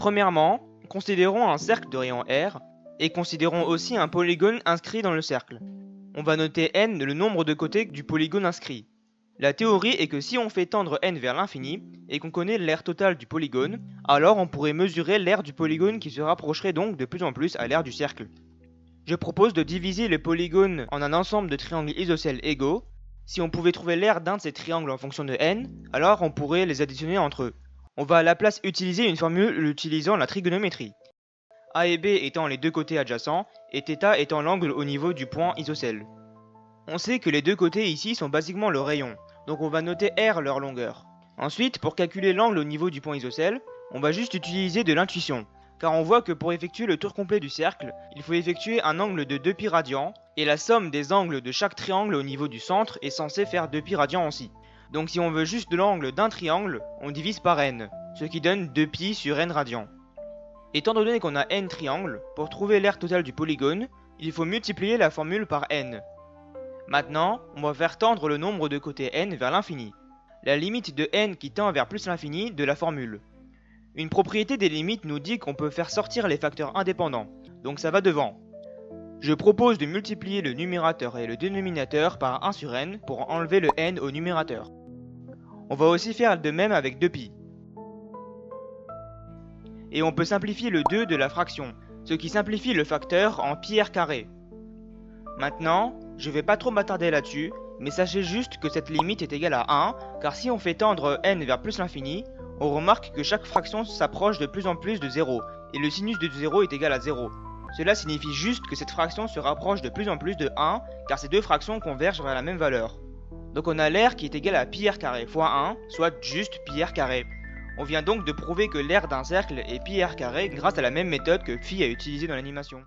Premièrement, considérons un cercle de rayon R et considérons aussi un polygone inscrit dans le cercle. On va noter n le nombre de côtés du polygone inscrit. La théorie est que si on fait tendre n vers l'infini et qu'on connaît l'aire totale du polygone, alors on pourrait mesurer l'aire du polygone qui se rapprocherait donc de plus en plus à l'aire du cercle. Je propose de diviser le polygone en un ensemble de triangles isocèles égaux. Si on pouvait trouver l'aire d'un de ces triangles en fonction de n, alors on pourrait les additionner entre eux. On va à la place utiliser une formule utilisant la trigonométrie. A et B étant les deux côtés adjacents, et θ étant l'angle au niveau du point isocèle. On sait que les deux côtés ici sont basiquement le rayon, donc on va noter R leur longueur. Ensuite, pour calculer l'angle au niveau du point isocèle, on va juste utiliser de l'intuition, car on voit que pour effectuer le tour complet du cercle, il faut effectuer un angle de 2π radians, et la somme des angles de chaque triangle au niveau du centre est censée faire 2π radians aussi. Donc si on veut juste l'angle d'un triangle, on divise par n, ce qui donne 2π sur n radians. Étant donné qu'on a n triangles, pour trouver l'aire totale du polygone, il faut multiplier la formule par n. Maintenant, on va faire tendre le nombre de côtés n vers l'infini, la limite de n qui tend vers plus l'infini de la formule. Une propriété des limites nous dit qu'on peut faire sortir les facteurs indépendants, donc ça va devant. Je propose de multiplier le numérateur et le dénominateur par 1 sur n pour enlever le n au numérateur. On va aussi faire de même avec 2π. Et on peut simplifier le 2 de la fraction, ce qui simplifie le facteur en πr carré. Maintenant, je vais pas trop m'attarder là-dessus, mais sachez juste que cette limite est égale à 1, car si on fait tendre n vers plus l'infini, on remarque que chaque fraction s'approche de plus en plus de 0, et le sinus de 0 est égal à 0. Cela signifie juste que cette fraction se rapproche de plus en plus de 1, car ces deux fractions convergent vers la même valeur. Donc on a l'aire qui est égale à πr carré fois 1, soit juste πr carré. On vient donc de prouver que l'aire d'un cercle est πr carré grâce à la même méthode que Phi a utilisée dans l'animation.